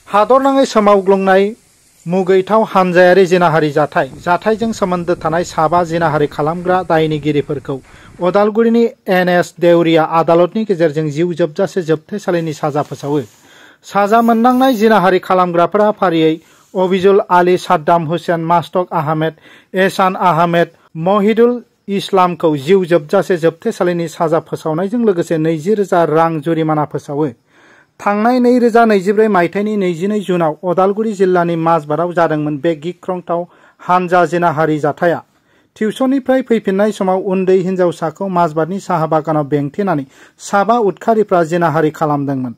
हादरनाङै सोमावग्लुंनाय मुगैथाव हानजायारि जिनाहारि जाथायजों सोमोन्दो थानाय साबा जिनाहारि खालामग्रा दायनिगिरिफोरखौ उदालगुरिनि एनएस देउरिया आदालतनि गेजेरजों जिउ जोबजासे जोबथेसालिनि साजा फोसावो। साजा मोननांनाय जिनाहारि खालामग्राफोरा फारियै अबिजुल आली, साद्दाम हुसैन, मास्तक आहमेद, एहसान आहमेद, महिदुल इस्लामखौ जिउ जोबजासे जोबथेसालिनि साजा फोसावनायजों लोगोसे 20,000 रां जुरिमाना फोसावो। थांनाय 2024 मायथाइनि 22 जुनाव उदालगुरि जिल्लानि माजबाराव जादोंमोन बे गिख्रंथाव हानजा जिनाहारि जाथाया। टिउसननिफ्राय फैफिननाय समाव उन्दै हिन्जावसाखौ माजबारनि साहा बागानाव बेंथेनानै साबा उदखारिफ्रा जिनाहारि खालामदोंमोन।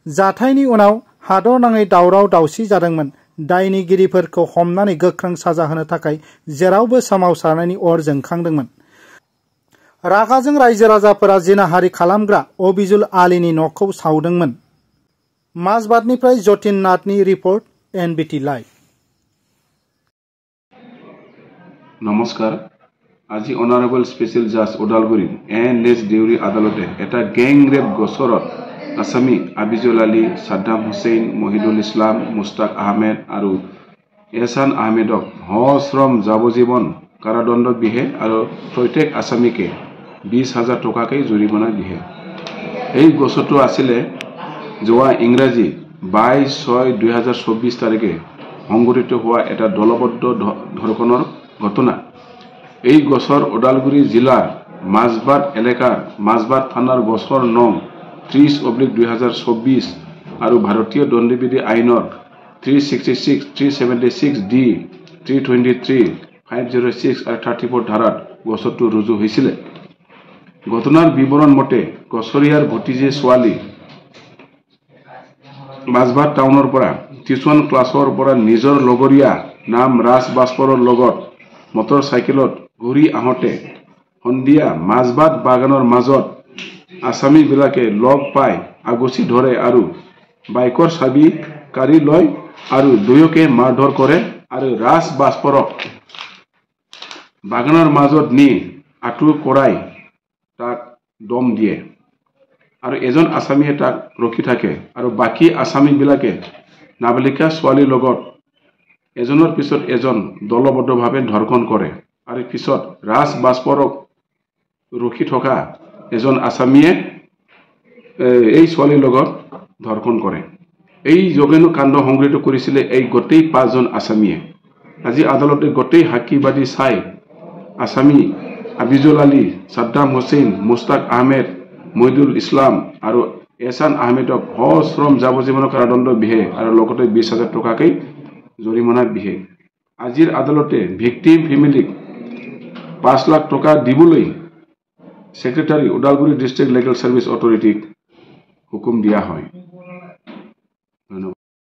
जाथायनि उनाव हादरनाङै दावराव दावसि जादोंमोन। दायनिगिरिफोरखौ हमनानै गोख्रों साजा होनो थाखाय जेरावबो सोमावसारनायनि अर जोंखांदोंमोन। रागाजों रायजो राजाफोरा जिनाहारि खालामग्रा अबिजुल आलीनि न'खौ सावदोंमोन। माजबादनिफ्राय जतिन नाथनि रिपर्ट, एनबिटि लाइभ। নমস্কাৰ। আজি অনাৰেবল স্পেশাল জাজ ওদালগুৰি এন.এছ. দেউৰী আদালতে এটা গেং ৰেপ গোচৰত আসামী আবিজুল আলী, সাদ্দাম হুছেইন, মহিদুল ইছলাম, মুস্তাক আহমেদ আৰু এহছান আহমেদক সশ্ৰম যাৱজ্জীৱন কাৰাদণ্ড বিহে আৰু প্ৰত্যেক আসামীকে 20,000 টকাকৈ জৰিমনা বিহে। এই গোচৰটো আছিলে যোৱা ইংৰাজী 22/6/2024 তাৰিখে সংঘটিত হোৱা এটা দলবদ্ধ ধৰ্ষণৰ ঘটনা। এই গোচৰ ওদালগুৰি জিলাৰ মাজবাট এলেকাৰ মাজবাট থানাৰ গোচৰ নং 30/2024 আৰু ভাৰতীয় দণ্ডবিধি আইনৰ 366, 376 D, 323, 506 আৰু 34 ধাৰাত গোচৰটো ৰুজু হৈছিল। ঘটনাৰ বিৱৰণ মতে গোচৰীয়াৰ ভতিজী ছোৱালী মাজবাট টাউনৰ পৰা টিউচন ক্লাছৰ পৰা নিজৰ লগৰীয়া নাম ৰাজ বাস্পৰৰ লগত মটৰ চাইকেলত ঘূৰি আহোঁতে সন্ধিয়া মাজবাট বাগানৰ মাজত আসামীবিলাকে লগ পাই আগুচি ধৰে আৰু বাইকৰ চাবি কাঢ়ি লয় আৰু দুয়োকে মাৰধৰ কৰে আৰু ৰাজ বাস্পৰক বাগানৰ মাজত নি আঁঠু কৰাই তাক দম দিয়ে আৰু এজন আসামীয়ে তাক ৰখি থাকে আৰু বাকী আসামীবিলাকে নাবালিকা ছোৱালীৰ লগত এজনৰ পিছত এজন দলবদ্ধভাৱে ধৰ্ষণ কৰে আৰু পিছত ৰাজ বাস্পৰক ৰখি থকা এজন আসামীয়ে এই ছোৱালীৰ লগত ধৰ্ষণ কৰে। এই জঘন্য কাণ্ড সংঘটিত কৰিছিলে এই গোটেই 5জন আসামীয়ে। আজি আদালতে গোটেই সাক্ষীবাদী চাই আসামী আবিজুল আলী, সাদ্দাম হুছেইন, মুস্তাক আহমেদ, মহিদুল ইছলাম আৰু এহছান আহমেদক সশ্ৰম যাৱজ্জীৱন কাৰাদণ্ড বিহে আৰু লগতে 20,000 টকাকৈ জৰিমনা বিহে। আজিৰ আদালতে ভিক্টিম ফেমিলিক 5 লাখ টকা দিবলৈ secretary Udalguri district legal service অথৰিটিক হুকুম দিয়া হয়। ধন্যবাদ।